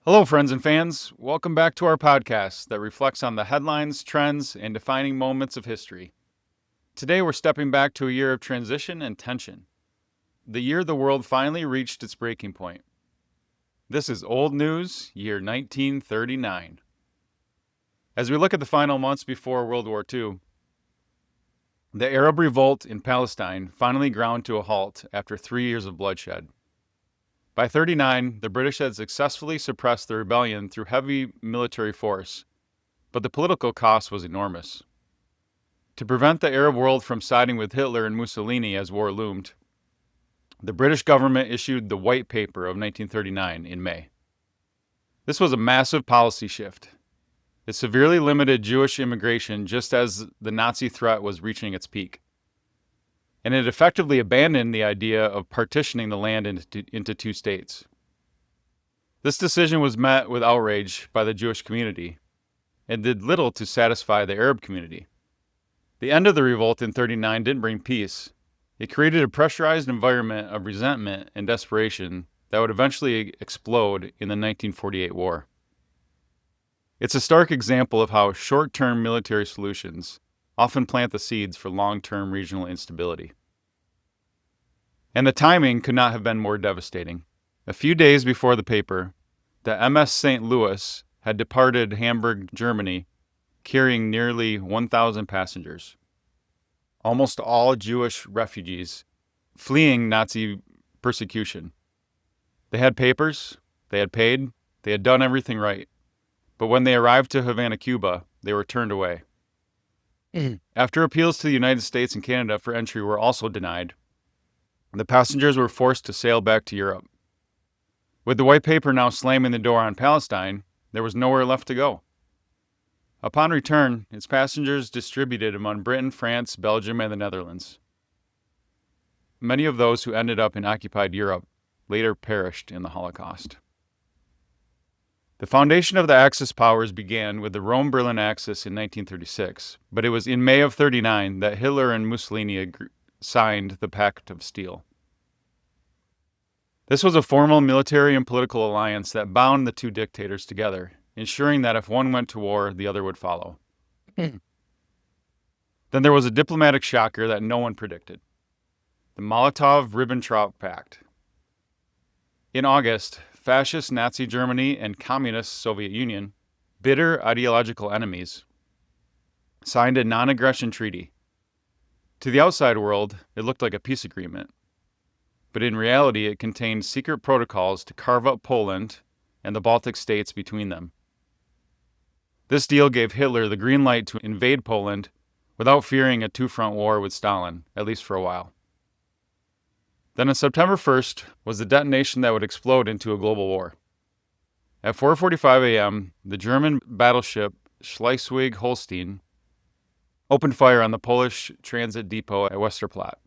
Hello, friends and fans. Welcome back to our podcast that reflects on the headlines, trends, and defining moments of history. Today, we're stepping back to a year of transition and tension. The year the world finally reached its breaking point. This is old news, year 1939. As we look at the final months before World War II, the Arab revolt in Palestine finally ground to a halt after 3 years of bloodshed. By 39, the British had successfully suppressed the rebellion through heavy military force, but the political cost was enormous. To prevent the Arab world from siding with Hitler and Mussolini as war loomed, the British government issued the White Paper of 1939 in May. This was a massive policy shift. It severely limited Jewish immigration just as the Nazi threat was reaching its peak. And it effectively abandoned the idea of partitioning the land into two states. This decision was met with outrage by the Jewish community and did little to satisfy the Arab community. The end of the revolt in 39 didn't bring peace. It created a pressurized environment of resentment and desperation that would eventually explode in the 1948 war. It's a stark example of how short-term military solutions often plant the seeds for long-term regional instability. And the timing could not have been more devastating. A few days before the paper, the MS St. Louis had departed Hamburg, Germany, carrying nearly 1,000 passengers, almost all Jewish refugees fleeing Nazi persecution. They had papers, they had paid, they had done everything right. But when they arrived to Havana, Cuba, they were turned away. After appeals to the United States and Canada for entry were also denied, the passengers were forced to sail back to Europe. With the White Paper now slamming the door on Palestine, there was nowhere left to go. Upon return, its passengers distributed among Britain, France, Belgium, and the Netherlands. Many of those who ended up in occupied Europe later perished in the Holocaust. The foundation of the Axis powers began with the Rome-Berlin Axis in 1936, but it was in May of 39 that Hitler and Mussolini signed the Pact of Steel. This was a formal military and political alliance that bound the two dictators together, ensuring that if one went to war, the other would follow. Then there was a diplomatic shocker that no one predicted: the Molotov-Ribbentrop Pact. In August, fascist Nazi Germany and communist Soviet Union, bitter ideological enemies, signed a non-aggression treaty. To the outside world, it looked like a peace agreement, but in reality it contained secret protocols to carve up Poland and the Baltic states between them. This deal gave Hitler the green light to invade Poland without fearing a two-front war with Stalin, at least for a while. Then on September 1st was the detonation that would explode into a global war. At 4:45 a.m., the German battleship Schleswig-Holstein opened fire on the Polish transit depot at Westerplatte.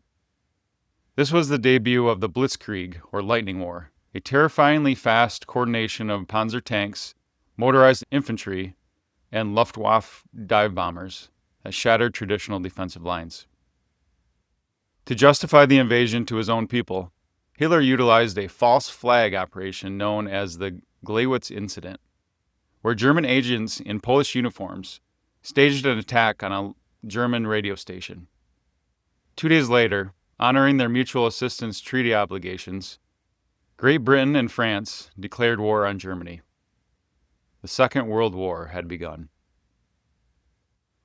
This was the debut of the Blitzkrieg, or Lightning War, a terrifyingly fast coordination of Panzer tanks, motorized infantry, and Luftwaffe dive bombers that shattered traditional defensive lines. To justify the invasion to his own people, Hitler utilized a false flag operation known as the Gleiwitz incident, where German agents in Polish uniforms staged an attack on a German radio station. 2 days later, honoring their mutual assistance treaty obligations, Great Britain and France declared war on Germany. The Second World War had begun.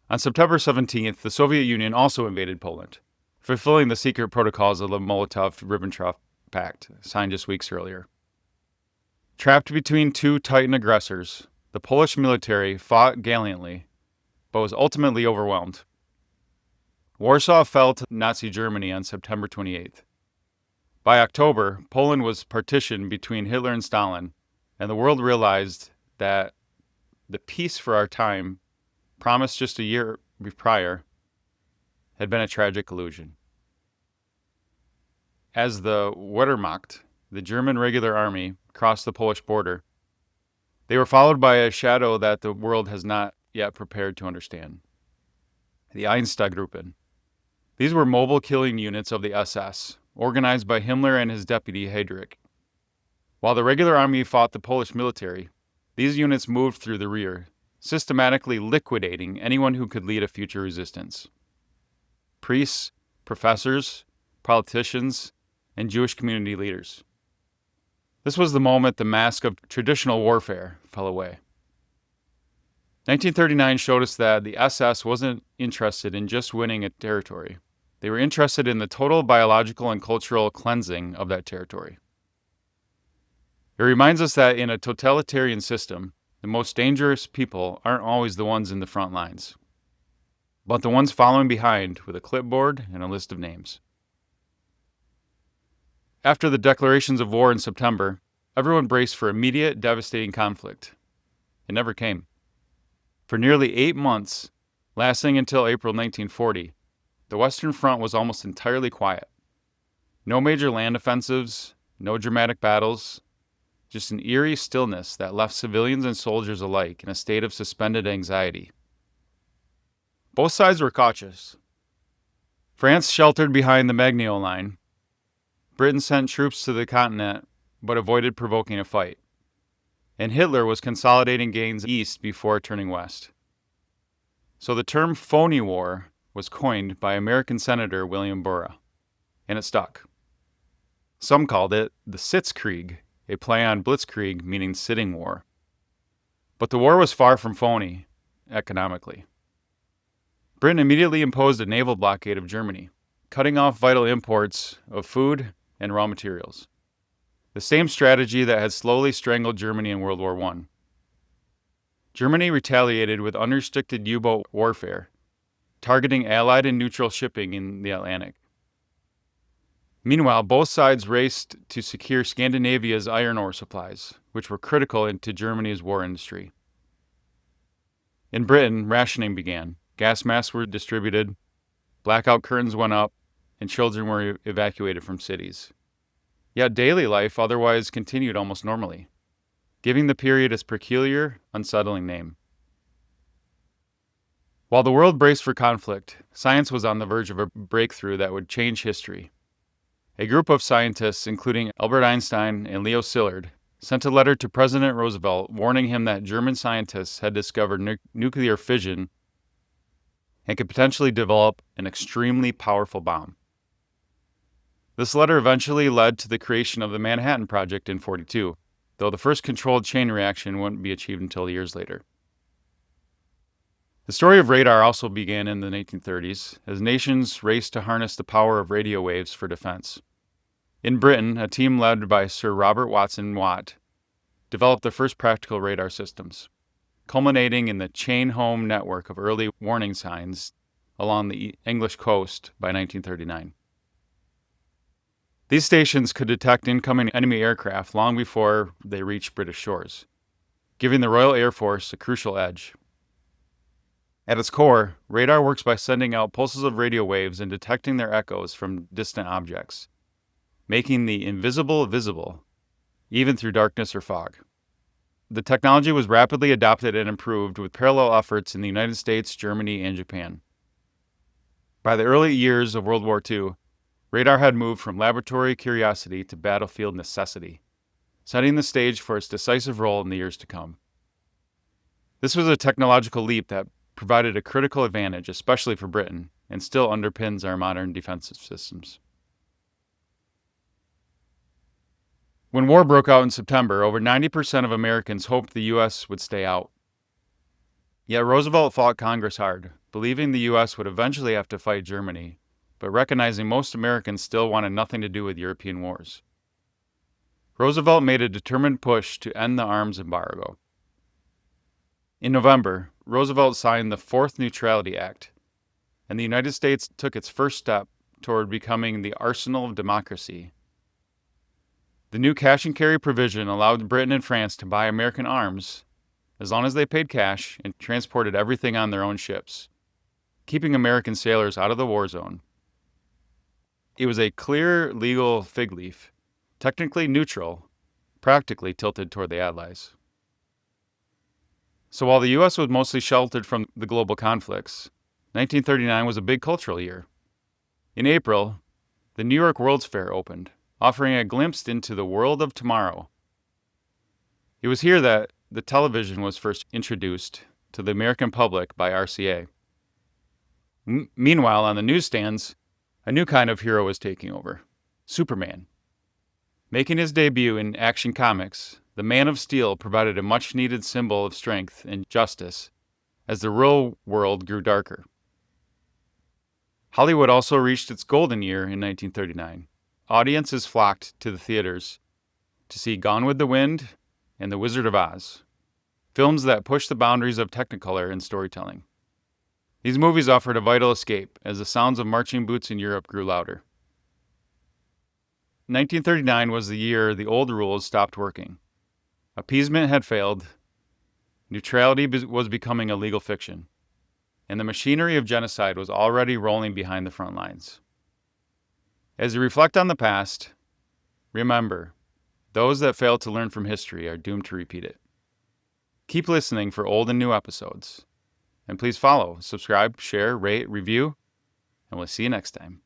On September 17th, the Soviet Union also invaded Poland, fulfilling the secret protocols of the Molotov-Ribbentrop Pact, signed just weeks earlier. Trapped between two Titan aggressors, the Polish military fought gallantly, but was ultimately overwhelmed. Warsaw fell to Nazi Germany on September 28th. By October, Poland was partitioned between Hitler and Stalin, and the world realized that the peace for our time, promised just a year prior, had been a tragic illusion. As the Wehrmacht, the German regular army, crossed the Polish border, they were followed by a shadow that the world has not yet prepared to understand: the Einsatzgruppen. These were mobile killing units of the SS, organized by Himmler and his deputy Heydrich. While the regular army fought the Polish military, these units moved through the rear, systematically liquidating anyone who could lead a future resistance. Priests, professors, politicians, and Jewish community leaders. This was the moment the mask of traditional warfare fell away. 1939 showed us that the SS wasn't interested in just winning a territory. They were interested in the total biological and cultural cleansing of that territory. It reminds us that in a totalitarian system, the most dangerous people aren't always the ones in the front lines, but the ones following behind with a clipboard and a list of names. After the declarations of war in September, everyone braced for immediate, devastating conflict. It never came. For nearly 8 months, lasting until April 1940, the Western Front was almost entirely quiet. No major land offensives, no dramatic battles, just an eerie stillness that left civilians and soldiers alike in a state of suspended anxiety. Both sides were cautious. France sheltered behind the Maginot Line. Britain sent troops to the continent, but avoided provoking a fight. And Hitler was consolidating gains east before turning west. So the term Phoney War was coined by American Senator William Burr, and it stuck. Some called it the Sitzkrieg, a play on Blitzkrieg meaning sitting war. But the war was far from phony economically. Britain immediately imposed a naval blockade of Germany, cutting off vital imports of food and raw materials. The same strategy that had slowly strangled Germany in World War I. Germany retaliated with unrestricted U-boat warfare, targeting Allied and neutral shipping in the Atlantic. Meanwhile, both sides raced to secure Scandinavia's iron ore supplies, which were critical to Germany's war industry. In Britain, rationing began. Gas masks were distributed, blackout curtains went up, and children were evacuated from cities. Yet daily life otherwise continued almost normally, giving the period its peculiar, unsettling name. While the world braced for conflict, science was on the verge of a breakthrough that would change history. A group of scientists, including Albert Einstein and Leo Szilard, sent a letter to President Roosevelt warning him that German scientists had discovered nuclear fission and could potentially develop an extremely powerful bomb. This letter eventually led to the creation of the Manhattan Project in 1942, though the first controlled chain reaction wouldn't be achieved until years later. The story of radar also began in the 1930s, as nations raced to harness the power of radio waves for defense. In Britain, a team led by Sir Robert Watson Watt developed the first practical radar systems, culminating in the chain-home network of early warning signs along the English coast by 1939. These stations could detect incoming enemy aircraft long before they reached British shores, giving the Royal Air Force a crucial edge. At its core, radar works by sending out pulses of radio waves and detecting their echoes from distant objects, making the invisible visible, even through darkness or fog. The technology was rapidly adopted and improved with parallel efforts in the United States, Germany, and Japan. By the early years of World War II, radar had moved from laboratory curiosity to battlefield necessity, setting the stage for its decisive role in the years to come. This was a technological leap that provided a critical advantage, especially for Britain, and still underpins our modern defensive systems. When war broke out in September, over 90% of Americans hoped the U.S. would stay out. Yet Roosevelt fought Congress hard, believing the U.S. would eventually have to fight Germany, but recognizing most Americans still wanted nothing to do with European wars. Roosevelt made a determined push to end the arms embargo. In November, Roosevelt signed the Fourth Neutrality Act, and the United States took its first step toward becoming the arsenal of democracy. The new cash and carry provision allowed Britain and France to buy American arms as long as they paid cash and transported everything on their own ships, keeping American sailors out of the war zone. It was a clear legal fig leaf, technically neutral, practically tilted toward the Allies. So while the U.S. was mostly sheltered from the global conflicts, 1939 was a big cultural year. In April, the New York World's Fair opened, offering a glimpse into the world of tomorrow. It was here that the television was first introduced to the American public by RCA. Meanwhile, on the newsstands, a new kind of hero was taking over: Superman. Making his debut in Action Comics, the Man of Steel provided a much-needed symbol of strength and justice as the real world grew darker. Hollywood also reached its golden year in 1939. Audiences flocked to the theaters to see Gone with the Wind and The Wizard of Oz, films that pushed the boundaries of Technicolor in storytelling. These movies offered a vital escape as the sounds of marching boots in Europe grew louder. 1939 was the year the old rules stopped working. Appeasement had failed, neutrality was becoming a legal fiction, and the machinery of genocide was already rolling behind the front lines. As you reflect on the past, remember, those that fail to learn from history are doomed to repeat it. Keep listening for old and new episodes, and please follow, subscribe, share, rate, review, and we'll see you next time.